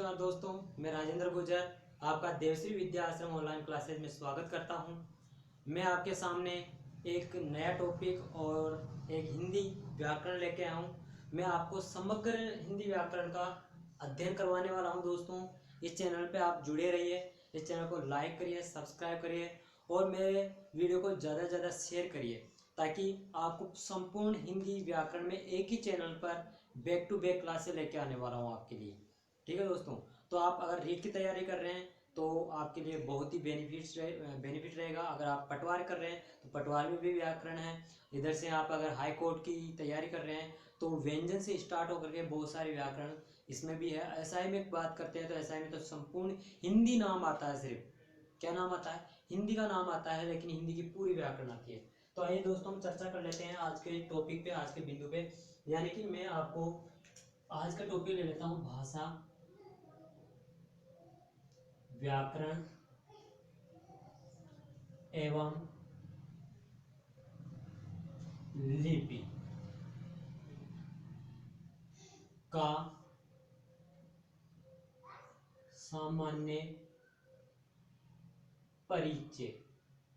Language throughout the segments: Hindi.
नमस्कार दोस्तों, मैं राजेंद्र गुर्जर आपका देवश्री विद्या आश्रम ऑनलाइन क्लासेज में स्वागत करता हूं। मैं आपके सामने एक नया टॉपिक और एक हिंदी व्याकरण लेके आया हूं। मैं आपको समग्र हिंदी व्याकरण का अध्ययन करवाने वाला हूं दोस्तों। इस चैनल पे आप जुड़े रहिए, इस चैनल को लाइक करिए, सब्सक्राइब करिए और मेरे वीडियो को ज़्यादा से ज़्यादा शेयर करिए ताकि आपको संपूर्ण हिंदी व्याकरण में एक ही चैनल पर बैक टू बैक क्लासेस लेके आने वाला हूँ आपके लिए। ठीक है दोस्तों, तो आप अगर रीट की तैयारी कर रहे हैं तो आपके लिए बहुत ही बेनिफिट रहेगा। अगर आप पटवार कर रहे हैं तो पटवार में भी व्याकरण है। इधर से आप अगर हाई कोर्ट की तैयारी कर रहे हैं तो व्यंजन से स्टार्ट होकर के बहुत सारे व्याकरण इसमें भी है। एसआई में बात करते हैं तो एसआई में तो संपूर्ण हिंदी नाम आता है, सिर्फ क्या नाम आता है, हिंदी का नाम आता है, लेकिन हिंदी की पूरी व्याकरण आती है। तो आइए दोस्तों, हम चर्चा कर लेते हैं आज के टॉपिक पे, आज के बिंदु पे। यानी कि मैं आपको आज का टॉपिक ले लेता हूं, भाषा, व्याकरण एवं लिपि का सामान्य परिचय।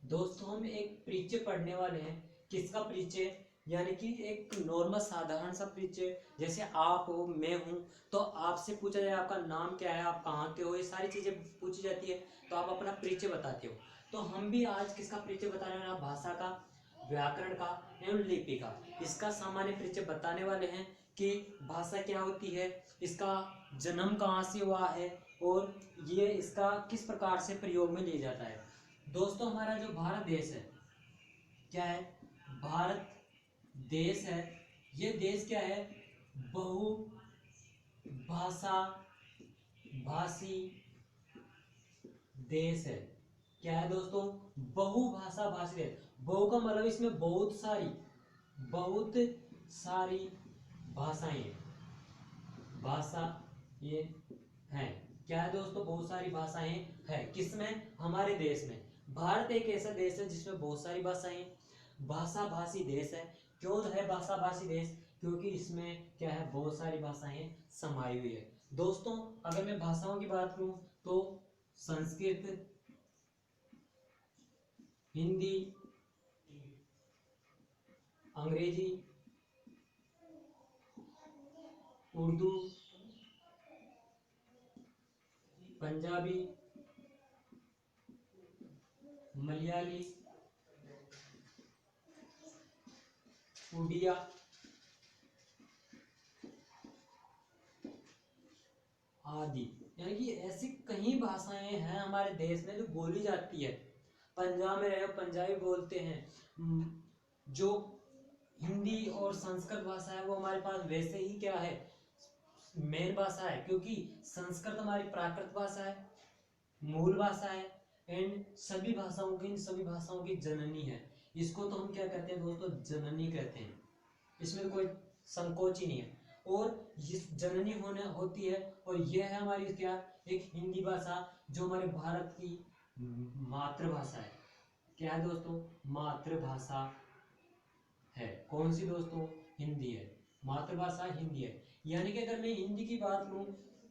दोस्तों, हम एक परिचय पढ़ने वाले हैं। किसका परिचय? यानी कि एक नॉर्मल साधारण सा परिचय। जैसे आप हो, मैं हूं, तो आपसे पूछा जाए आपका नाम क्या है, आप कहाँ के हो, ये सारी चीजें पूछी जाती है तो आप अपना परिचय बताते हो। तो हम भी आज किसका परिचय बता रहे हैं? भाषा का, व्याकरण का एवं लिपि का। इसका सामान्य परिचय बताने वाले हैं कि भाषा क्या होती है, इसका जन्म कहाँ से हुआ है और ये इसका किस प्रकार से प्रयोग में लिया जाता है। दोस्तों, हमारा जो भारत देश है, क्या है? भारत देश है। ये देश क्या है? बहुभाषा भाषी देश है। क्या है दोस्तों? बहुभाषा भाषी देश। बहु का मतलब इसमें बहुत सारी भाषाएं, भाषा ये है। क्या है दोस्तों? बहुत सारी भाषाएं है। किसमें? हमारे देश में। भारत एक ऐसा देश है जिसमें बहुत सारी भाषाएं, भाषा भाषी देश है। क्यों है भाषा भाषी देश? क्योंकि इसमें क्या है, बहुत सारी भाषाएं समाई हुई है। दोस्तों, अगर मैं भाषाओं की बात करूं तो संस्कृत, हिंदी, अंग्रेजी, उर्दू, पंजाबी, मलयाली, उड़िया आदि। यानी कि ऐसी कई भाषाएं हैं हमारे देश में जो बोली जाती है। पंजाब में रहे पंजाबी बोलते हैं। जो हिंदी और संस्कृत भाषा है वो हमारे पास वैसे ही क्या है, मेन भाषा है, क्योंकि संस्कृत हमारी प्राकृत भाषा है, मूल भाषा है एंड इन सभी भाषाओं की जननी है। इसको तो हम क्या कहते हैं दोस्तों? जननी कहते हैं। इसमें कोई संकोच ही नहीं है। और ये जननी होने होती है और यह है हमारी क्या, एक हिंदी भाषा जो हमारे भारत की मातृभाषा है। क्या है दोस्तों? मातृभाषा है। कौन सी दोस्तों? हिंदी है। मातृभाषा हिंदी है। यानी कि अगर मैं हिंदी की बात करूं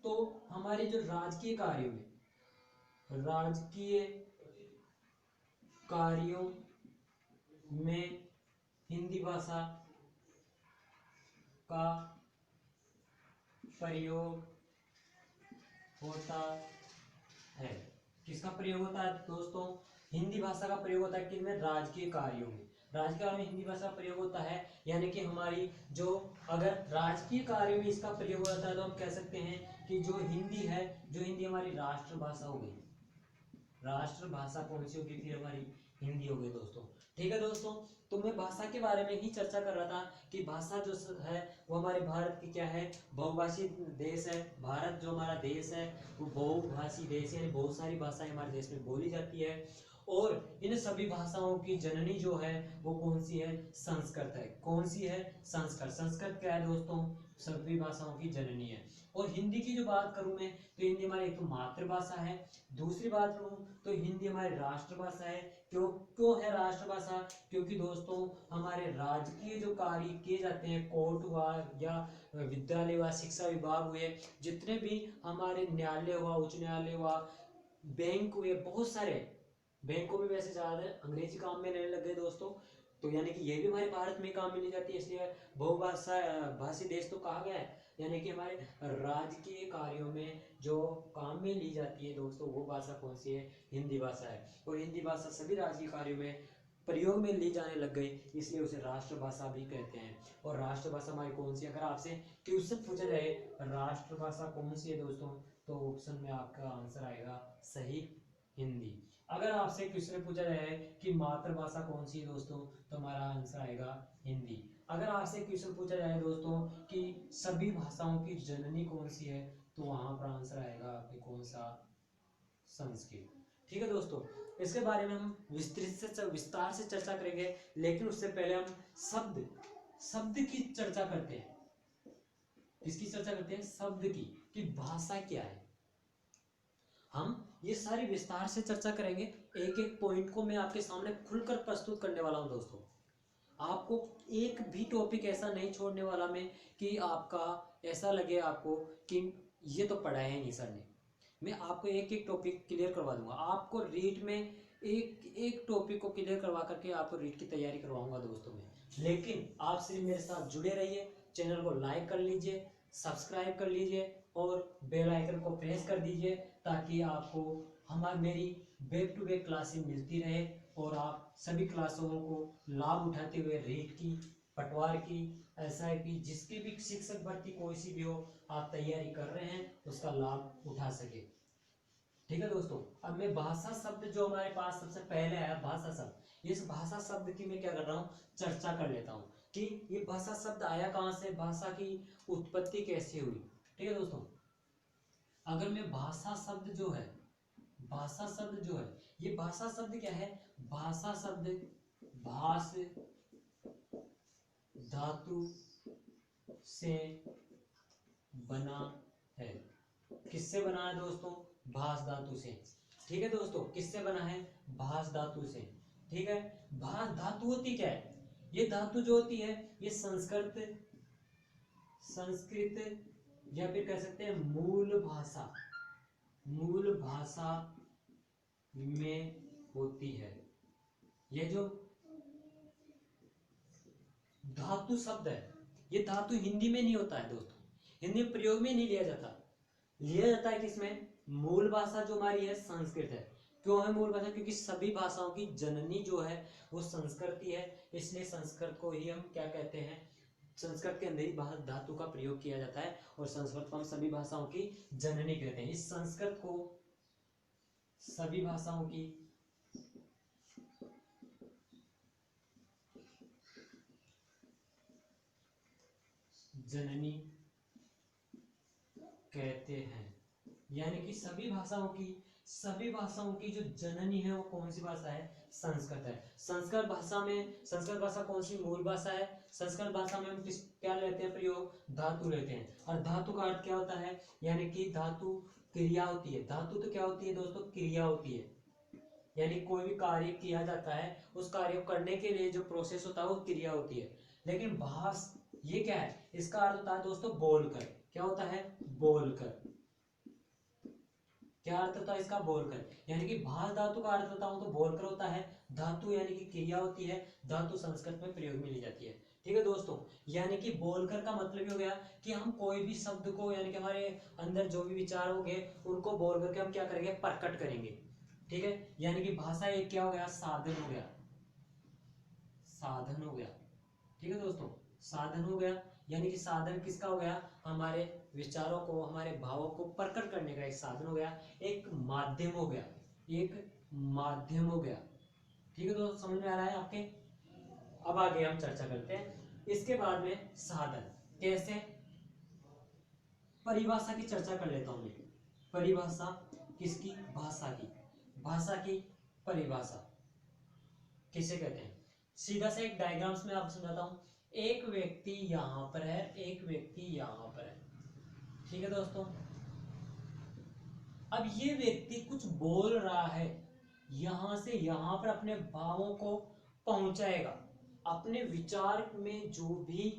तो हमारे जो राजकीय कार्यों में हिंदी भाषा का प्रयोग होता है। किसका प्रयोग होता है दोस्तों? हिंदी भाषा का प्रयोग होता है किनमें? राजकीय कार्यों में। राजकीय कार्यों में हिंदी भाषा का प्रयोग होता है। यानी कि हमारी जो, अगर राजकीय कार्यों में इसका प्रयोग होता है तो हम कह सकते हैं कि जो हिंदी है, जो हिंदी हमारी राष्ट्रभाषा हो गई। राष्ट्रभाषा कौन सी होगी? फिर हमारी हिंदी हो गई दोस्तों। ठीक है दोस्तों, तो मैं भाषा के बारे में ही चर्चा कर रहा था कि भाषा जो है वो हमारे भारत की क्या है, बहुभाषी देश है। भारत जो हमारा देश है वो बहुभाषी देश है, यानी बहुत सारी भाषाएं हमारे देश में बोली जाती है। और इन सभी भाषाओं की जननी जो है वो कौन सी है? संस्कृत है। कौन सी है? संस्कृत। संस्कृत क्या है दोस्तों? सभी भाषाओं की जननी है। और हिंदी की जो बात करूं मैं तो हिंदी हमारी एक तो मातृभाषा है, दूसरी बात करूं तो हिंदी हमारी राष्ट्रभाषा है। क्यों है राष्ट्रभाषा? क्योंकि दोस्तों हमारे राजकीय जो कार्य किए जाते हैं, कोर्ट हुआ या विद्यालय हुआ, शिक्षा विभाग हुए, जितने भी हमारे न्यायालय हुआ, उच्च न्यायालय हुआ, बैंक हुए, बहुत सारे बैंकों में वैसे ज़्यादा अंग्रेजी काम में लेने लग गए दोस्तों। तो यानी कि ये भी हमारे भारत में काम में ली जाती है, इसलिए बहुभाषा भाषी देश तो कहा गया है। यानी कि हमारे राजकीय कार्यों में जो काम में ली जाती है दोस्तों, वो भाषा कौन सी है? हिंदी भाषा है। और हिंदी भाषा सभी राजकीय कार्यों में प्रयोग में ली जाने लग गई, इसलिए उसे राष्ट्रभाषा भी कहते हैं। और राष्ट्रभाषा हमारी कौन सी? अगर आपसे क्वेश्चन पूछा जाए राष्ट्रभाषा कौन सी है दोस्तों, तो ऑप्शन में आपका आंसर आएगा सही, हिंदी। अगर आपसे क्वेश्चन पूछा जाए कि मातृभाषा कौन सी है दोस्तों, तो हमारा आंसर आएगा हिंदी। अगर आपसे क्वेश्चन पूछा जाए दोस्तों कि सभी भाषाओं की जननी कौन सी है, तो वहां पर आंसर आएगा आपके कौन सा? संस्कृत। ठीक है दोस्तों, इसके बारे में हम विस्तार से चर्चा करेंगे, लेकिन उससे पहले हम शब्द की चर्चा करते हैं। किसकी चर्चा करते हैं? शब्द की, कि भाषा क्या है। हम ये सारी विस्तार से चर्चा करेंगे, एक एक पॉइंट को मैं आपके सामने खुलकर प्रस्तुत करने वाला हूं दोस्तों। आपको एक भी टॉपिक ऐसा नहीं छोड़ने वाला मैं कि आपका ऐसा लगे आपको कि ये तो पढ़ा है नहीं सर ने। मैं आपको एक एक टॉपिक क्लियर करवा दूंगा। आपको रीट में एक एक टॉपिक को क्लियर करवा करके आपको रीट की तैयारी करवाऊंगा दोस्तों में। लेकिन आप सिर्फ मेरे साथ जुड़े रहिए, चैनल को लाइक कर लीजिए, सब्सक्राइब कर लीजिए और बेल आइकन को प्रेस कर दीजिए, ताकि आपको मेरी बैक टू बैक क्लासें मिलती रहे और आप सभी क्लासों को लाभ उठाते हुए रीट की, पटवार की, SIP, जिसकी भी शिक्षक भर्ती कोई सी भी हो आप तैयारी कर रहे हैं, उसका लाभ उठा सके। ठीक है दोस्तों, अब मैं भाषा शब्द जो हमारे पास सबसे पहले आया, भाषा शब्द, इस भाषा शब्द की मैं क्या कर रहा हूँ? चर्चा कर लेता हूँ कि ये भाषा शब्द आया कहाँ से, भाषा की उत्पत्ति कैसे हुई। ठीक है दोस्तों, अगर मैं भाषा शब्द जो है, भाषा शब्द जो है, ये भाषा शब्द क्या है? भाषा शब्द भाष धातु से बना है। किससे बना है दोस्तों? भाष धातु से। ठीक है दोस्तों, किससे बना है? भाष धातु से। ठीक है, भाष धातु होती क्या है? ये धातु जो होती है ये संस्कृत या फिर कह सकते हैं मूल भाषा में होती है। ये जो धातु शब्द है, ये धातु हिंदी में नहीं होता है दोस्तों, हिंदी प्रयोग में नहीं लिया जाता। लिया जाता है किसमें? मूल भाषा जो हमारी है संस्कृत है। क्यों है मूल भाषा? क्योंकि सभी भाषाओं की जननी जो है वो संस्कृत ही है, इसलिए संस्कृत को ही हम क्या कहते हैं? संस्कृत के अंदर ही धातु का प्रयोग किया जाता है और संस्कृत को हम सभी भाषाओं की जननी कहते हैं। इस संस्कृत को सभी भाषाओं की जननी कहते हैं। यानी कि सभी भाषाओं की जो जननी है वो कौन सी भाषा है? संस्कृत है। संस्कृत भाषा कौन सी मूल भाषा है? संस्कृत भाषा में हम क्या लेते हैं प्रयोग? धातु लेते हैं। और धातु का अर्थ क्या होता है? यानी कि धातु क्रिया होती है। धातु तो क्या होती है दोस्तों? क्रिया होती है। यानी कोई भी कार्य किया जाता है, उस कार्य को करने के लिए जो प्रोसेस होता है वो क्रिया होती है। लेकिन भाष ये क्या है? इसका अर्थ होता है दोस्तों बोलकर। क्या होता है? बोलकर। क्या अर्थ होता है इसका? बोलकर। यानी कि भाष धातु का अर्थ बताऊं तो बोलकर होता है। धातु यानी कि क्रिया होती है। धातु संस्कृत में प्रयोग में ली जाती है। ठीक है दोस्तों, यानी कि बोलकर का मतलब हो गया कि हम कोई भी शब्द को, यानी कि हमारे अंदर जो भी विचार होंगे उनको बोल करके हम क्या करेंगे? प्रकट करेंगे। ठीक है, यानी कि भाषा एक क्या हो गया? साधन हो गया। साधन हो गया। ठीक है दोस्तों, साधन हो गया। यानी कि साधन किसका हो गया? हमारे विचारों को, हमारे भावों को प्रकट करने का एक साधन हो गया, एक माध्यम हो गया, एक माध्यम हो गया। ठीक है दोस्तों, समझ में आ रहा है आपके? अब आगे हम चर्चा करते हैं। इसके बाद में साधन कैसे, परिभाषा की चर्चा कर लेता हूं मैं। परिभाषा किसकी? भाषा की। भाषा की परिभाषा किसे कहते हैं? सीधा से एक डायग्राम्स में आपको समझाता हूं। एक व्यक्ति यहां पर है, एक व्यक्ति यहां पर है। ठीक है दोस्तों, अब ये व्यक्ति कुछ बोल रहा है, यहाँ से यहाँ पर अपने भावों को पहुंचाएगा। अपने विचार में जो भी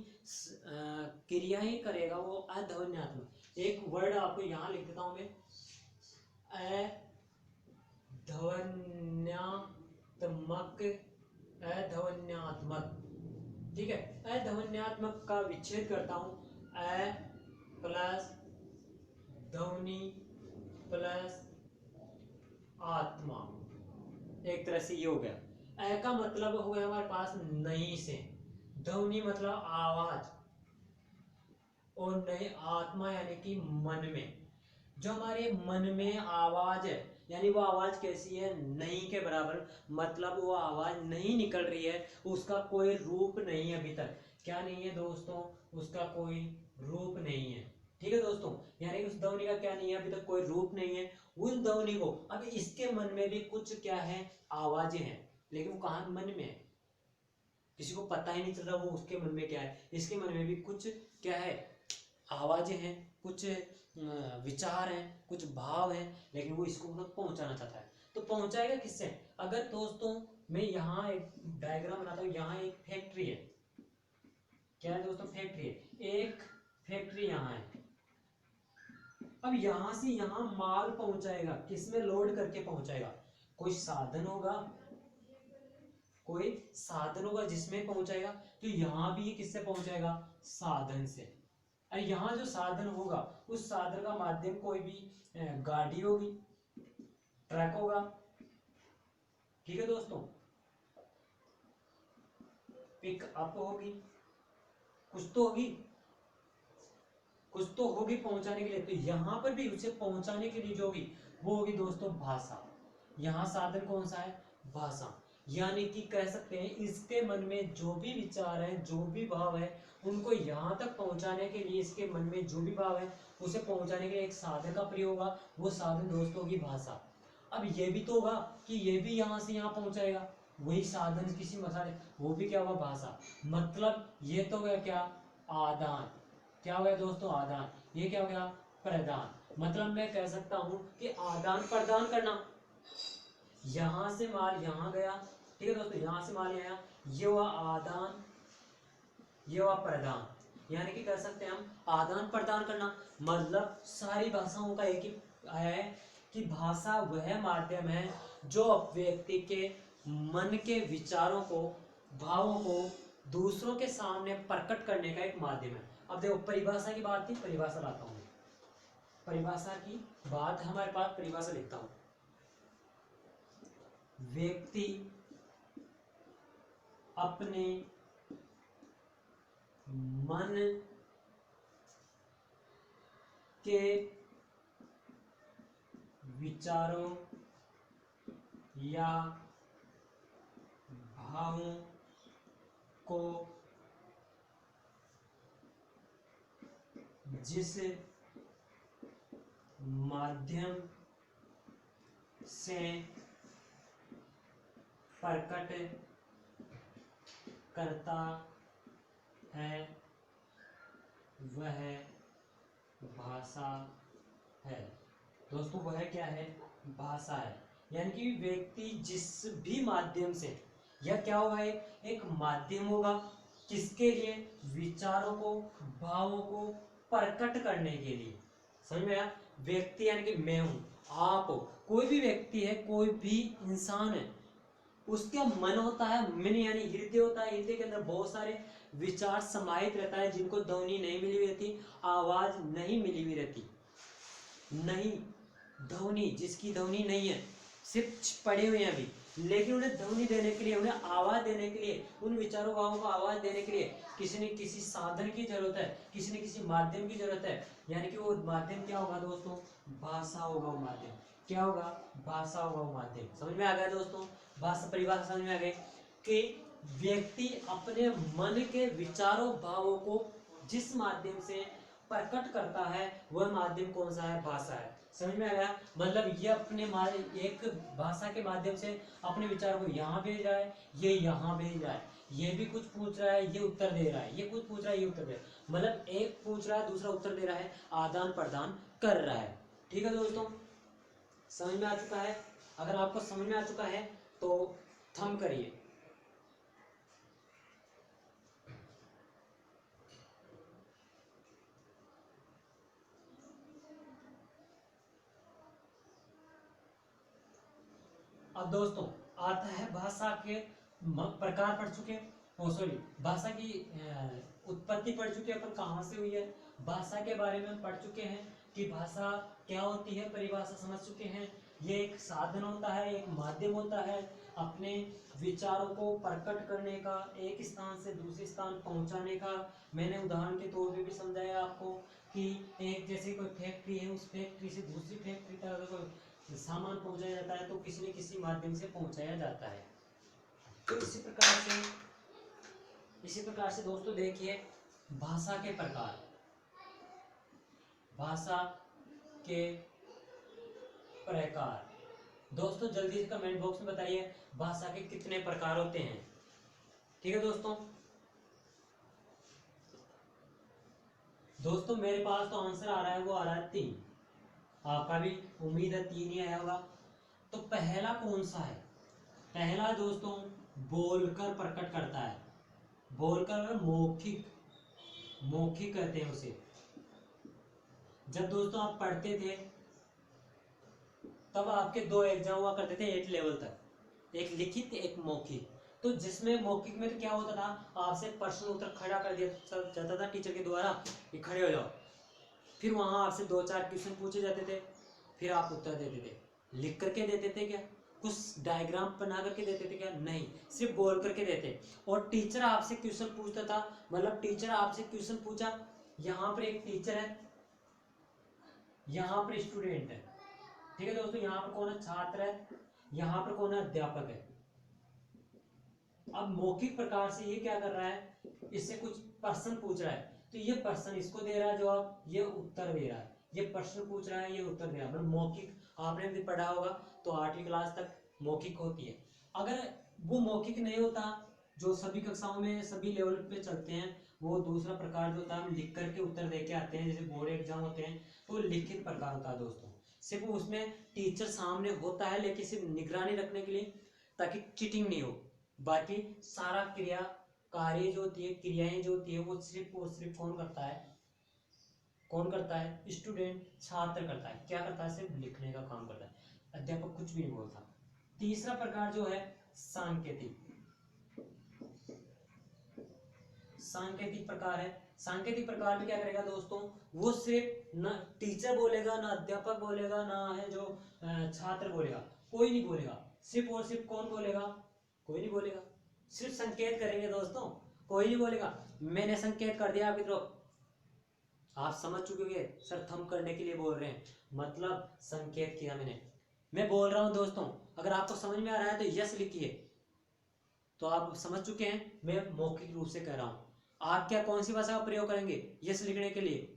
क्रियाएं करेगा वो अध्वन्यात्मक। एक वर्ड आपको यहाँ लिख देता हूं मैं, अध्वन्यात्मक। अध्वन्यात्मक, ठीक है। अध्वन्यात्मक का विच्छेद करता हूं, अ प्लस ध्वनि प्लस आत्मा, एक तरह से ये हो गया। अ का मतलब हो गया हमारे पास नहीं से, ध्वनि मतलब आवाज, और नहीं आत्मा यानी कि मन में। जो हमारे मन में आवाज है, यानी वो आवाज कैसी है, नहीं के बराबर, मतलब वो आवाज नहीं निकल रही है, उसका कोई रूप नहीं है अभी तक। क्या नहीं है दोस्तों, उसका कोई रूप नहीं है, ठीक है दोस्तों। यानी उस ध्वनि का क्या नहीं है, अभी तक कोई रूप नहीं है। उस ध्वनि को, अब इसके मन में भी कुछ क्या है, आवाजें हैं, लेकिन वो कहाँ मन में है, किसी को पता ही नहीं चल रहा वो उसके मन में क्या है। इसके मन में भी कुछ क्या है, आवाजें हैं, कुछ विचार हैं, कुछ भाव हैं, लेकिन वो इसको मतलब पहुंचाना चाहता है। तो पहुंचाएगा किससे, अगर दोस्तों मैं यहाँ एक डायग्राम बनाता हूँ, यहाँ एक फैक्ट्री है, क्या है दोस्तों, फैक्ट्री है, एक फैक्ट्री यहाँ है। अब यहाँ से यहाँ माल पहुंचाएगा, किसमें लोड करके पहुंचाएगा, कोई साधन होगा, कोई साधन होगा जिसमें पहुंचाएगा। तो यहाँ भी ये किससे पहुंचाएगा, साधन से। और यहाँ जो साधन होगा, उस साधन का माध्यम कोई भी गाड़ी होगी, ट्रक होगा, ठीक है दोस्तों, पिक अप होगी, कुछ तो होगी, कुछ तो होगी पहुंचाने के लिए। तो यहाँ पर भी उसे पहुंचाने के लिए जो होगी वो होगी दोस्तों भाषा। यहाँ साधन कौन सा है, भाषा। यानी कि कह सकते हैं इसके मन में जो भी विचार है, जो भी भाव है, उनको यहाँ तक पहुंचाने के लिए, इसके मन में जो भी भाव है उसे पहुंचाने के लिए एक साधन का प्रयोग होगा, वो साधन दोस्तों होगी भाषा। अब ये भी तो होगा कि ये भी यहाँ से यहाँ पहुंचाएगा, वही साधन किसी मसाले, वो भी क्या होगा, भाषा। मतलब ये तो हो गया क्या, आदान। क्या हो गया दोस्तों, आदान। ये क्या हो गया, प्रदान। मतलब मैं कह सकता हूं कि आदान प्रदान करना, यहां से माल यहां गया, ठीक है दोस्तों, यहां से माल आया, ये हुआ आदान, ये हुआ प्रदान। यानी कि कह सकते हैं हम आदान प्रदान करना। मतलब सारी भाषाओं का एक ही है कि भाषा वह माध्यम है जो व्यक्ति के मन के विचारों को, भावों को दूसरों के सामने प्रकट करने का एक माध्यम है। अब देखो परिभाषा की बात थी, परिभाषा लाता हूं, परिभाषा की बात हमारे पास, परिभाषा लिखता हूं, व्यक्ति अपने मन के विचारों या भावों को जिस माध्यम से प्रकट करता है वह भाषा है। दोस्तों वह क्या है, भाषा है। यानी कि व्यक्ति जिस भी माध्यम से, यह क्या होगा, एक माध्यम होगा, किसके लिए, विचारों को, भावों को प्रकट करने के लिए। समझ में आया, व्यक्ति यानी कि मैं हूं, आप हो, कोई भी व्यक्ति है, कोई भी इंसान है, उसका मन होता है, मन यानी हृदय होता है, हृदय के अंदर बहुत सारे विचार समाहित रहता है, जिनको ध्वनि नहीं मिली हुई रहती, आवाज नहीं मिली हुई रहती, नहीं ध्वनि, जिसकी ध्वनि नहीं है, सिर्फ पड़े हुए हैं अभी, लेकिन उन्हें ध्वनि देने के लिए, उन्हें आवाज देने के लिए, उन विचारों भावों को आवाज देने के लिए किसी न किसी साधन की जरूरत है, किसी न किसी माध्यम की जरूरत है। यानी कि वो माध्यम क्या होगा दोस्तों, भाषा होगा वो माध्यम। क्या होगा, भाषा होगा वो माध्यम। समझ में आ गया दोस्तों, भाषा परिभाषा समझ में आ गई कि व्यक्ति अपने मन के विचारों भावों को जिस माध्यम से प्रकट करता है वह माध्यम कौन सा है, भाषा है। समझ में आया, मतलब ये अपने एक भाषा के माध्यम से अपने विचार को यहाँ भेज रहा है, ये यहाँ भेज रहा है, ये भी कुछ पूछ रहा है, ये उत्तर दे रहा है, ये कुछ पूछ रहा है, ये उत्तर दे रहा है, मतलब एक पूछ रहा है दूसरा उत्तर दे रहा है, आदान प्रदान कर रहा है। ठीक है दोस्तों, समझ में आ चुका है। अगर आपको समझ में आ चुका है तो थंब करिए। अब दोस्तों आता है भाषा के प्रकार पढ़ चुके, ओ सॉरी, भाषा की उत्पत्ति पढ़ चुके, अपन कहाँ से हुई है, भाषा के बारे में पढ़ चुके हैं कि भाषा क्या होती है, परिभाषा समझ चुके हैं। ये एक साधन होता है, एक माध्यम होता है अपने विचारों को प्रकट करने का, एक स्थान से दूसरे स्थान पहुंचाने का। मैंने उदाहरण के तौर पे भी समझाया आपको कि एक जैसे कोई फैक्ट्री है, उस फैक्ट्री से दूसरी फैक्ट्री तक अगर कोई सामान पहुंचाया जाता है तो किसी न किसी माध्यम से पहुंचाया जाता है। तो इसी प्रकार से दोस्तों देखिए भाषा के प्रकार, भाषा के प्रकार। दोस्तों जल्दी से कमेंट बॉक्स में बताइए भाषा के कितने प्रकार होते हैं। ठीक है दोस्तों, दोस्तों मेरे पास तो आंसर आ रहा है, वो आ रहा है 3। आपका भी उम्मीद है 3 ही आया होगा। तो पहला कौन सा है? पहला दोस्तों बोलकर प्रकट करता है। बोलकर मौखिक, मौखिक कहते हैं उसे। जब दोस्तों आप पढ़ते थे तब आपके 2 एग्जाम हुआ करते थे 8 लेवल तक, एक लिखित एक मौखिक। तो जिसमें मौखिक में तो क्या होता था, आपसे प्रश्न उत्तर खड़ा कर दिया जाता था टीचर के द्वारा कि खड़े हो जाओ, फिर वहां आपसे 2-4 क्वेश्चन पूछे जाते थे, फिर आप उत्तर देते थे। लिख करके देते थे क्या, कुछ डायग्राम बना करके देते थे क्या? नहीं, सिर्फ बोल करके देते। और टीचर आपसे क्वेश्चन पूछता था, मतलब टीचर आपसे क्वेश्चन पूछा, यहाँ पर एक टीचर है, यहाँ पर स्टूडेंट है। ठीक है दोस्तों, यहाँ पर कौन है? छात्र है, यहाँ पर कौन है? अध्यापक है। अब मौखिक प्रकार से ये क्या कर रहा है, इससे कुछ प्रश्न पूछ रहा है, तो ये प्रश्न इसको दे रहा है जवाब, ये उत्तर दे रहा है। ये प्रश्न पूछ रहा है, ये उत्तर दे रहा है। मतलब मौखिक आपने भी पढ़ा होगा तो 8वीं क्लास तक मौखिक होती है। अगर वो मौखिक नहीं होता, जो सभी कक्षाओं में सभी लेवल पे चलते हैं, वो दूसरा प्रकार जो होता है हम लिख करके उत्तर दे के आते हैं, जैसे बोर्ड एग्जाम होते हैं, तो लिखित प्रकार होता है दोस्तों। सिर्फ उसमें टीचर सामने होता है, लेकिन सिर्फ निगरानी रखने के लिए, ताकि चीटिंग नहीं हो। बाकी सारा क्रिया कार्य जो होती है, क्रियाएं जो होती है, वो सिर्फ कौन करता है? कौन करता है? स्टूडेंट, छात्र करता है। क्या करता है? सिर्फ लिखने का काम करता है, अध्यापक कुछ भी नहीं बोलता। तीसरा प्रकार जो है सांकेतिक, सांकेतिक प्रकार है। सांकेतिक प्रकार में क्या करेगा दोस्तों, वो सिर्फ न टीचर बोलेगा, ना अध्यापक बोलेगा, ना है जो छात्र बोलेगा, कोई नहीं बोलेगा। सिर्फ और सिर्फ कौन बोलेगा? कोई नहीं बोलेगा। सिर्फ संकेत करेंगे दोस्तों, कोई नहीं बोलेगा। मैंने संकेत कर दिया आपकी तरफ, आप समझ चुके होंगे सर थंब करने के लिए बोल रहे हैं, मतलब संकेत किया मैंने। मैं बोल रहा हूं दोस्तों, अगर आपको समझ में आ रहा है तो यस लिखिए, तो आप समझ चुके हैं मैं मौखिक रूप से कह रहा हूं। आप क्या कौन सी भाषा का प्रयोग करेंगे यस लिखने के लिए?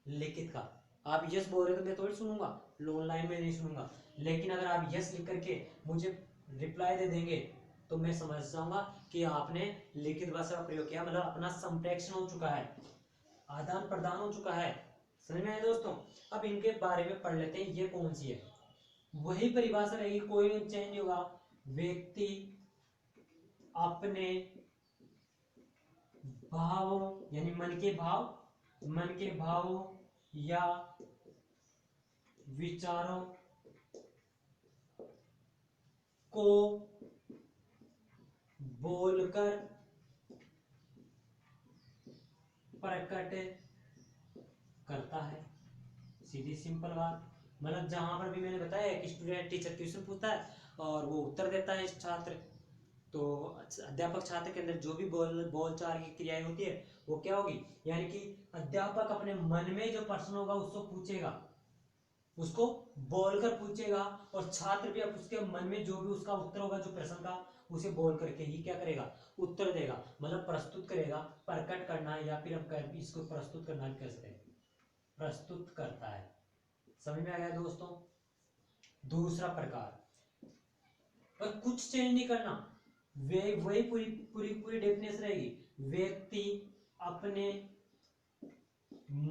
लिखित का। आप यस बोल रहे तो मैं थोड़ी सुनूंगा, ऑनलाइन में नहीं सुनूंगा। लेकिन अगर आप यस लिख करके मुझे रिप्लाई दे देंगे तो मैं समझ जाऊंगा कि आपने लिखित भाषा का प्रयोग किया, मतलब अपना संप्रेषण हो चुका है, आदान प्रदान हो चुका है। समझ में आया दोस्तों? अब इनके बारे में पढ़ लेते हैं, ये कौन सी है। वही परिभाषा रहेगी, कोई चेंज नहीं होगा। व्यक्ति अपने भावों, यानी मन के भाव, मन के भावों या विचारों को बोलकर प्रकट करता है। सीधी सिंपल बात। मतलब जहां पर भी मैंने बताया कि स्टूडेंट टीचर क्वेश्चन पूछता है और वो उत्तर देता है छात्र, तो अध्यापक छात्र के अंदर जो भी बोलचाल की क्रियाएं होती है वो क्या होगी, यानी कि अध्यापक अपने मन में जो प्रश्न होगा उसको पूछेगा, उसको बोलकर पूछेगा, और छात्र भी अब उसके मन में जो भी उसका उत्तर होगा जो प्रश्न का, उसे बोल करके ही क्या करेगा? उत्तर देगा, मतलब प्रस्तुत करेगा। प्रकट करना, या फिर हम इसको प्रस्तुत करना भी कह सकते हैं, प्रस्तुत करता है। समझ में आ गया दोस्तों? दूसरा प्रकार, और कुछ चेंज नहीं करना, वे वही पूरी पूरी पूरी डेफिनेशन रहेगी। व्यक्ति अपने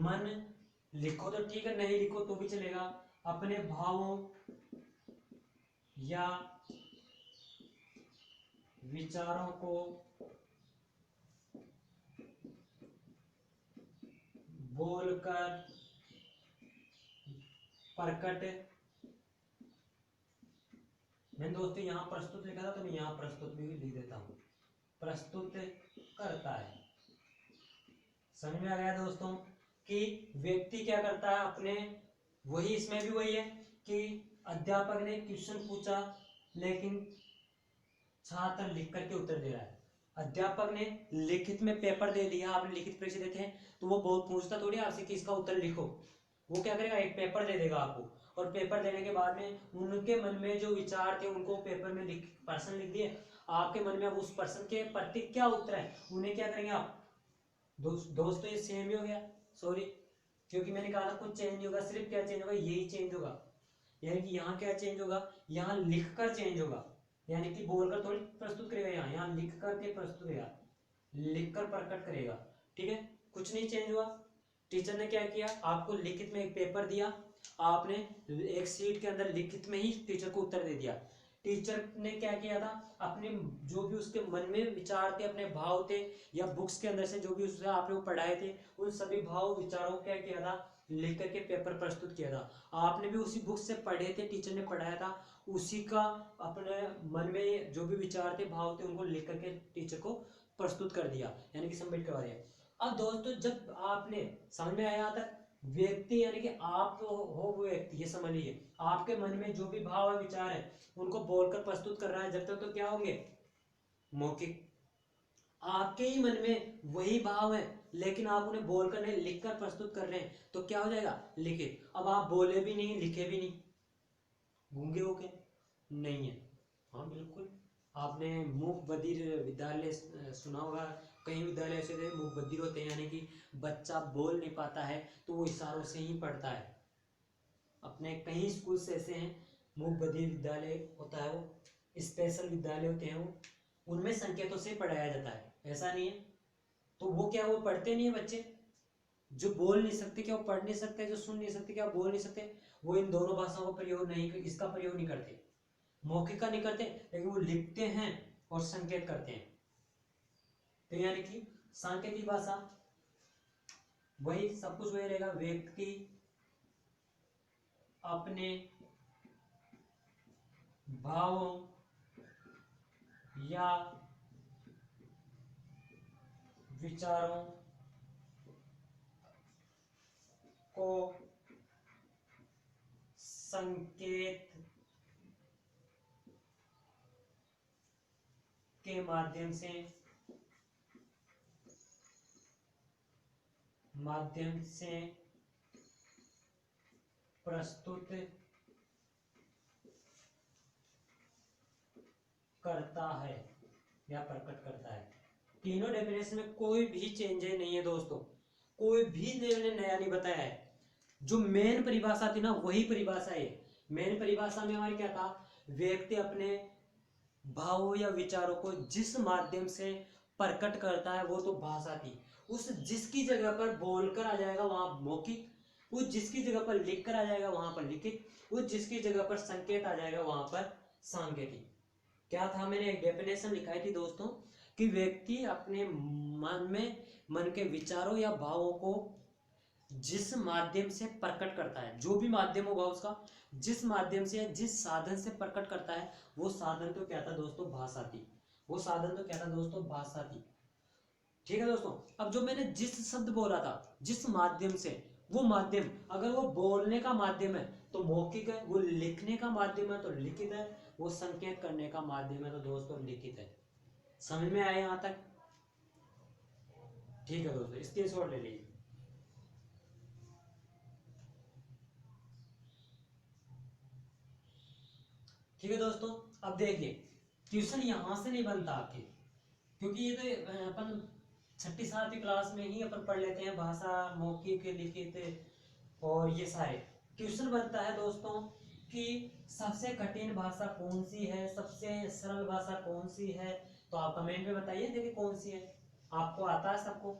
मन, लिखो तो ठीक है, नहीं लिखो तो भी चलेगा, अपने भावों या विचारों को बोलकर प्रकट, मैंने दोस्तों यहाँ प्रस्तुत लिखा था तो मैं यहाँ प्रस्तुत भी लिख देता हूँ, प्रस्तुत करता है। समझ में आ गया दोस्तों कि व्यक्ति क्या करता है अपने, वही इसमें भी वही है कि अध्यापक ने क्वेश्चन पूछा लेकिन छात्र लिख करके उत्तर दे रहा है। अध्यापक ने लिखित में पेपर दे दिया, आपने लिखित परीक्षा देते हैं तो वो बहुत पूछता थोड़ी आपसे कि इसका उत्तर लिखो, वो क्या करेगा एक पेपर दे देगा आपको, और पेपर देने के बाद में उनके मन में जो विचार थे उनको पेपर में लिख प्रश्न लिख दिए, आपके मन में अब उस प्रश्न के प्रति क्या उत्तर है उन्हें क्या करेंगे आप दोस्तों ये सेम ही हो गया, सॉरी क्योंकि मैंने कहा था कुछ चेंज नहीं होगा, सिर्फ क्या चेंज होगा यही चेंज होगा, यानी कि यहाँ क्या चेंज होगा, यहाँ लिख कर चेंज होगा, यानी कि बोलकर थोड़ी प्रस्तुत करेगा, यहाँ लिख करके प्रस्तुत करेगा, लिख कर प्रकट करेगा। ठीक है, कुछ नहीं चेंज हुआ। टीचर ने क्या किया, आपको लिखित में एक पेपर दिया, आपने एक शीट के अंदर लिखित में ही टीचर को उत्तर दे दिया। टीचर ने क्या किया था, अपने जो भी उसके मन में विचार थे, अपने भाव थे, या बुक्स के अंदर से जो भी उसने आपने पढ़ाए थे उन सभी भाव विचारों को क्या किया था, लिख करके पेपर प्रस्तुत किया था। आपने भी उसी बुक से पढ़े थे, टीचर ने पढ़ाया था, उसी का अपने मन में जो भी विचार थे भाव थे उनको लिख करके टीचर को प्रस्तुत कर दिया, यानी कि सबमिट करवा दिया। अब दोस्तों जब आपने समझ में आया यहाँ तक, व्यक्ति यानी कि आप हो वो व्यक्ति, ये समझ लीजिए आपके मन में जो भी भाव है विचार है उनको बोलकर प्रस्तुत कर रहा है, जब तक तो क्या होंगे मौखिक, आपके ही मन में वही भाव है लेकिन आप उन्हें बोलकर नहीं लिखकर प्रस्तुत कर रहे हैं तो क्या हो जाएगा लिखित। अब आप बोले भी नहीं लिखे भी नहीं, गूंगे हो के नहीं है। हाँ बिल्कुल, आपने मूक बधिर विद्यालय सुना होगा, कई विद्यालय ऐसे थे मूक बधिर होते हैं, यानी कि बच्चा बोल नहीं पाता है तो वो इशारों से ही पढ़ता है। अपने कई स्कूल से ऐसे हैं, मूक बधिर विद्यालय होता है, वो स्पेशल विद्यालय होते हैं, वो उनमें संकेतों से पढ़ाया जाता है, ऐसा नहीं है। तो वो क्या वो पढ़ते नहीं है बच्चे, जो बोल नहीं सकते क्या वो पढ़ नहीं सकते, जो सुन नहीं सकते क्या वो बोल नहीं सकते, वो इन दोनों भाषाओं का प्रयोग नहीं, इसका प्रयोग नहीं करते, मौखिक का नहीं करते, लेकिन वो लिखते हैं और संकेत करते हैं। तो यानी कि सांकेतिक भाषा वही सब कुछ वही रहेगा, व्यक्ति अपने भावों या विचारों को संकेत के माध्यम से प्रस्तुत करता है या प्रकट करता है। तीनों डेफिनेशन में कोई भी चेंज नहीं है दोस्तों, कोई भी मैंने नया नहीं बताया है, जो मेन परिभाषा थी ना वही परिभाषा है। मेन परिभाषा में हमारे क्या था, व्यक्ति अपने भावों या विचारों को जिस माध्यम से प्रकट करता है वो तो भाषा थी, उस जिसकी जगह पर बोलकर आ जाएगा वहां मौखिक, वो जिसकी जगह पर लिखकर आ जाएगा वहां पर लिखित, वो जिसकी जगह पर संकेत आ जाएगा वहां पर सांकेतिक। क्या था, मैंने एक डेफिनेशन लिखाई थी दोस्तों कि व्यक्ति अपने मन के विचारों या भावों को जिस माध्यम से प्रकट करता है, जो भी माध्यम होगा उसका, जिस माध्यम से जिस साधन से प्रकट करता है वो साधन तो क्या था दोस्तों, भाषा थी, वो साधन तो क्या था दोस्तों, भाषा थी। ठीक है दोस्तों, अब जो मैंने जिस शब्द बोला था जिस माध्यम से, वो माध्यम अगर वो बोलने का माध्यम है तो मौखिक है, वो लिखने का माध्यम है तो लिखित है, वो संकेत करने का माध्यम है तो दोस्तों लिखित है। समझ में आया यहां तक? ठीक है दोस्तों, स्क्रीनशॉट ले लीजिए। ठीक है दोस्तों, अब देखिए ट्यूशन यहां से नहीं बनता आपके, क्योंकि ये तो अपन छठी सातवीं क्लास में ही अपन पढ़ लेते हैं भाषा, मौखिक, लिखित और ये सारे। क्वेश्चन बनता है दोस्तों कि सबसे कठिन भाषा कौन सी है, सबसे सरल भाषा कौन सी है, तो आप कमेंट में बताइए, देखिए कौन सी है, आपको आता है सबको,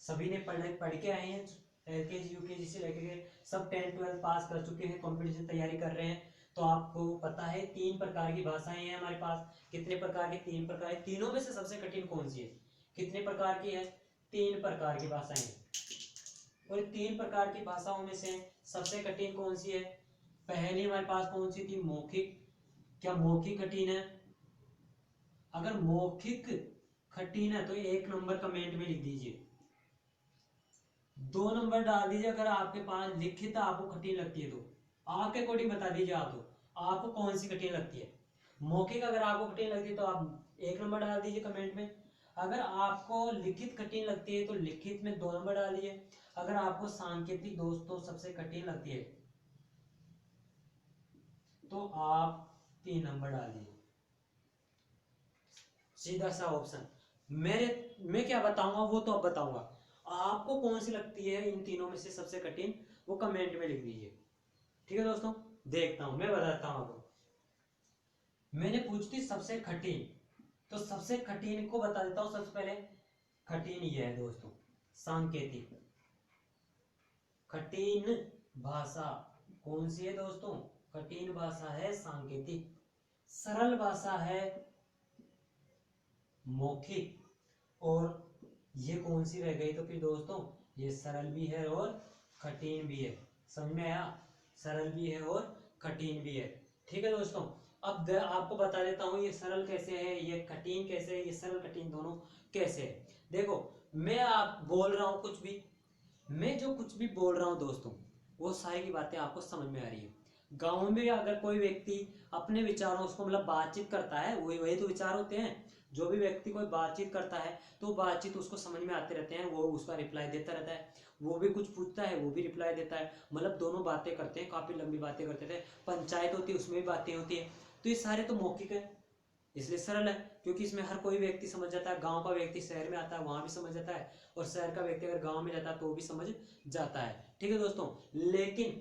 सभी ने पढ़ के आए हैं, एलकेजी यूकेजी से लेकर के सब 10 12 पास कर चुके हैं, कंपटीशन तैयारी कर रहे हैं, तो आपको पता है 3 प्रकार की भाषाएं हैं हमारे पास। कितने प्रकार की? 3 प्रकार। तीनों में से सबसे कठिन कौन सी है? कितने प्रकार की है? 3 प्रकार की भाषाएं। और 3 प्रकार की भाषाओं में से सबसे कठिन कौन सी है? पहली हमारे पास कौन सी थी? मौखिक। क्या मौखिक कठिन है? अगर मौखिक कठिन है तो 1 नंबर कमेंट में लिख दीजिए, 2 नंबर डाल दीजिए। अगर आपके पास लिखित आपको कठिन लगती है तो आपके अकॉर्डिंग बता दीजिए आप, तो आपको कौन सी कठिन लगती है। मौखिक अगर आपको कठिन लगती है तो आप 1 नंबर डाल दीजिए कमेंट में। अगर आपको लिखित कठिन लगती है तो लिखित में 2 नंबर डाल दीजिए। अगर आपको सांकेतिक दोस्तों सबसे कठिन लगती है तो आप 3 नंबर डाल दीजिए। सीधा सा ऑप्शन। मैं क्या बताऊंगा वो तो अब बताऊंगा, आपको कौन सी लगती है इन तीनों में से सबसे कठिन, वो कमेंट में लिख दीजिए। ठीक है दोस्तों, देखता हूं, मैं बताता हूं आपको। मैंने पूछती सबसे कठिन, तो सबसे कठिन को बता देता हूं। सबसे पहले कठिन ये है दोस्तों, सांकेतिक। कठिन भाषा कौन सी है दोस्तों? कठिन भाषा है सांकेतिक। सरल भाषा है मौखिक। और ये कौन सी रह गई? तो फिर दोस्तों ये सरल भी है और कठिन भी है। समझ में आया? सरल भी है और कठिन भी है। ठीक है दोस्तों, अब आपको बता देता हूँ ये सरल कैसे है, ये कठिन कैसे है, ये सरल कठिन दोनों कैसे है। देखो, मैं आप बोल रहा हूँ कुछ भी, मैं जो कुछ भी बोल रहा हूँ दोस्तों, वो सारी की बातें आपको समझ में आ रही है। गाँव में अगर कोई व्यक्ति अपने विचारों उसको मतलब बातचीत करता है, वही वही तो विचार होते हैं। जो भी व्यक्ति कोई बातचीत करता है तो बातचीत उसको समझ में आते रहते हैं, वो उसका रिप्लाई देता रहता है। वो भी कुछ पूछता है, वो भी रिप्लाई देता है। मतलब दोनों बातें करते हैं, काफी लंबी बातें करते थे। पंचायत होती है, उसमें भी बातें होती है। तो ये सारे तो मौखिक है, इसलिए सरल है, क्योंकि इसमें हर कोई व्यक्ति समझ जाता है। गांव का व्यक्ति शहर में आता है, वहां भी समझ जाता है, और शहर का व्यक्ति अगर गांव में जाता है तो भी समझ जाता है। ठीक है दोस्तों, लेकिन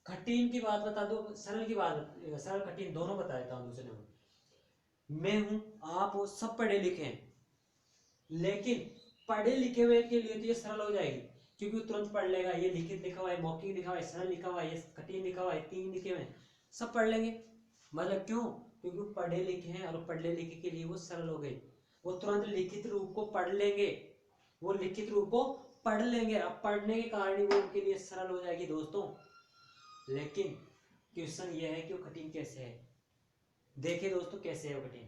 कठिन की बात बता दो, सरल की बात, सरल कठिन दोनों बता देता हूँ दूसरे नंबर। मैं हूं, आप हो, सब पढ़े लिखे हैं, लेकिन पढ़े लिखे हुए के लिए तो ये सरल हो जाएगी, क्योंकि वो तुरंत पढ़ लेगा। ये लिखित लिखा हुआ है, मौखिक लिखा हुआ है, सरल लिखा हुआ है, ये कठिन लिखा हुआ है, 3 लिखे हुए हैं, सब पढ़ लेंगे। मतलब क्यों? क्योंकि वो पढ़े लिखे हैं, और पढ़े लिखे के लिए वो सरल हो गए। वो तुरंत लिखित रूप को पढ़ लेंगे, वो लिखित रूप को पढ़ लेंगे। अब पढ़ने के कारण ही वो उनके लिए सरल हो जाएगी दोस्तों। लेकिन क्वेश्चन ये है कि वो कठिन कैसे है। देखिए दोस्तों कैसे है वो कठिन।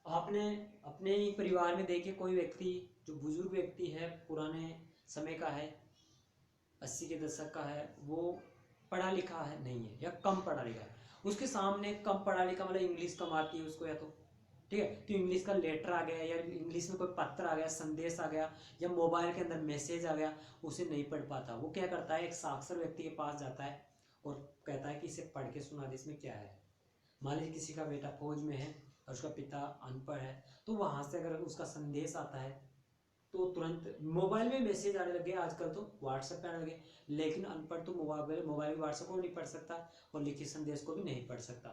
आपने अपने ही परिवार में देखिए, कोई व्यक्ति जो बुजुर्ग व्यक्ति है, पुराने समय का है, 80 के दशक का है, वो पढ़ा लिखा है नहीं है, या कम पढ़ा लिखा है। उसके सामने कम पढ़ा लिखा मतलब इंग्लिश कम आती है उसको, या तो ठीक है, तो इंग्लिश का लेटर आ गया, या इंग्लिश में कोई पत्र आ गया, संदेश आ गया, या मोबाइल के अंदर मैसेज आ गया, उसे नहीं पढ़ पाता। वो क्या करता है, एक साक्षर व्यक्ति के पास जाता है और कहता है कि इसे पढ़ के सुना दे, इसमें क्या है। मान लीजिए किसी का बेटा फौज में है और उसका पिता अनपढ़ है, तो वहां से अगर उसका संदेश आता है तो तुरंत मोबाइल में मैसेज आने लगे, आजकल तो व्हाट्सएप पे आने लगे। लेकिन अनपढ़ तो मोबाइल व्हाट्सएप को नहीं पढ़ सकता, और लिखित संदेश को भी नहीं पढ़ सकता।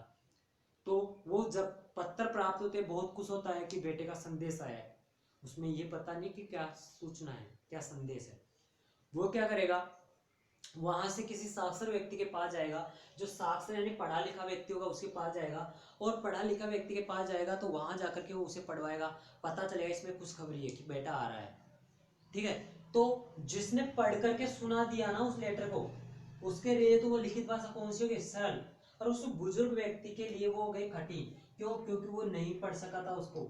तो वो जब पत्र प्राप्त होते बहुत खुश होता है कि बेटे का संदेश आया है, उसमें ये पता नहीं कि क्या सूचना है, क्या संदेश है। वो क्या करेगा, वहां से किसी साक्षर व्यक्ति के पास जाएगा, जो साक्षर यानी पढ़ा लिखा व्यक्ति होगा उसके पास जाएगा, और पढ़ा लिखा व्यक्ति के पास जाएगा तो वहां जाकर के वो उसे पढ़वाएगा। पता चलेगा इसमें खुशखबरी है कि बेटा आ रहा है। ठीक है, तो जिसने पढ़ करके सुना दिया ना उस लेटर को, उसके लिए तो वो लिखित भाषा कौन सी होगी, सरल। और उस बुजुर्ग व्यक्ति के लिए वो हो गई कठिन। क्यों? क्योंकि वो नहीं पढ़ सका था उसको,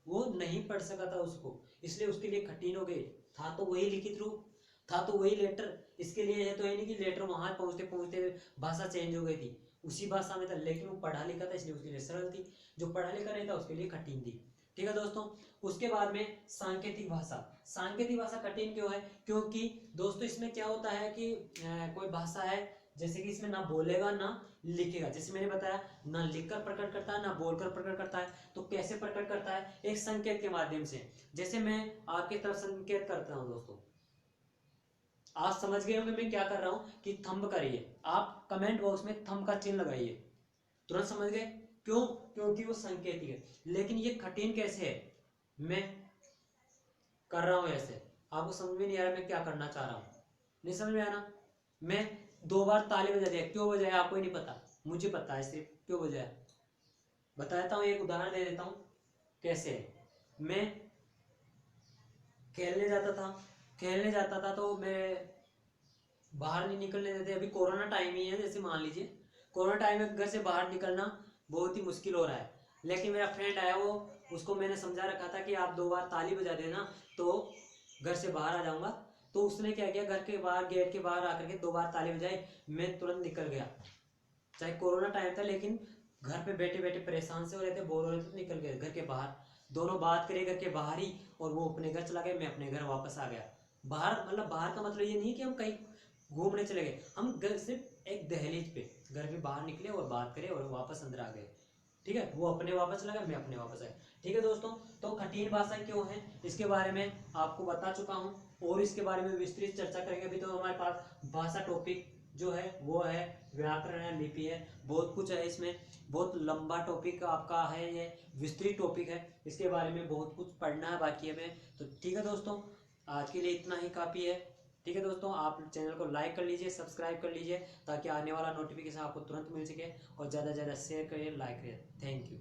वो नहीं पढ़ सका था उसको, इसलिए उसके लिए कठिन हो गई। था तो वही लिखित रूप, था तो वही लेटर। इसके लिए ये तो है नहीं कि लेटर वहां पहुंचते पहुंचते भाषा चेंज हो गई थी, उसी भाषा में था, लेकिन वो पढ़ा लिखा था इसलिए उसके लिए सरल थी। जो पढ़ा लिखा नहीं था उसके लिए कठिन थी। ठीक है दोस्तों, उसके बाद में सांकेतिक भाषा। सांकेतिक भाषा कठिन क्यों है? क्योंकि दोस्तों इसमें क्या होता है कि कोई भाषा है, जैसे कि इसमें ना बोलेगा ना लिखेगा। जैसे मैंने बताया, ना लिखकर प्रकट करता है ना बोलकर प्रकट करता है। तो कैसे प्रकट करता है? एक संकेत के माध्यम से। जैसे मैं आपकी तरफ संकेत करता हूं दोस्तों, आप समझ गए होंगे मैं क्या कर रहा हूं कि थंब करिए। आप कमेंट बॉक्स में थंब का चिन्ह लगाइए, तुरंत समझ गए। क्यों? क्योंकि वो संकेतिक है। लेकिन ये कठिन कैसे है? मैं कर रहा हूं ऐसे, आपको समझ में नहीं आ रहा मैं क्या करना चाह रहा हूं, नहीं समझ में आया ना। मैं 2 बार ताली बजा दिया, क्यों बजाया आपको ही नहीं पता, मुझे पता है सिर्फ क्यों बजाया। बताता हूँ, एक उदाहरण दे देता हूँ कैसे है। मैं खेलने जाता था तो मैं बाहर नहीं निकलने देते। अभी कोरोना टाइम ही है, जैसे मान लीजिए कोरोना टाइम में घर से बाहर निकलना बहुत ही मुश्किल हो रहा है। लेकिन मेरा फ्रेंड आया, वो उसको मैंने समझा रखा था कि आप 2 बार ताली बजा देना तो घर से बाहर आ जाऊंगा। तो उसने क्या किया, घर के बाहर गेट के बाहर आकर के 2 बार ताली बजाई, मैं तुरंत निकल गया। चाहे कोरोना टाइम था लेकिन घर पे बैठे बैठे परेशान से हो रहे थे, बोर हो रहे थे, तो निकल गए घर के बाहर। दोनों बात करे घर के बाहर ही, और वो अपने घर चला गया, मैं अपने घर वापस आ गया। बाहर मतलब बाहर का मतलब ये नहीं कि हम कहीं घूमने चले गए, हम घर सिर्फ एक दहलीज पे घर के बाहर निकले और बात करे और वापस अंदर आ गए। ठीक है, वो अपने वापस चला गया, मैं अपने वापस आया। ठीक है दोस्तों, तो कठिन भाषा क्यों है इसके बारे में आपको बता चुका हूँ, और इसके बारे में विस्तृत चर्चा करेंगे। अभी तो हमारे पास भाषा टॉपिक जो है वो है, व्याकरण है, लिपि है, बहुत कुछ है इसमें। बहुत लंबा टॉपिक आपका है, ये विस्तृत टॉपिक है, इसके बारे में बहुत कुछ पढ़ना है बाकी है हमें। तो ठीक है दोस्तों, आज के लिए इतना ही काफ़ी है। ठीक है दोस्तों, आप चैनल को लाइक कर लीजिए, सब्सक्राइब कर लीजिए, ताकि आने वाला नोटिफिकेशन आपको तुरंत मिल सके, और ज़्यादा से ज़्यादा शेयर करिए, लाइक करिए। Thank you.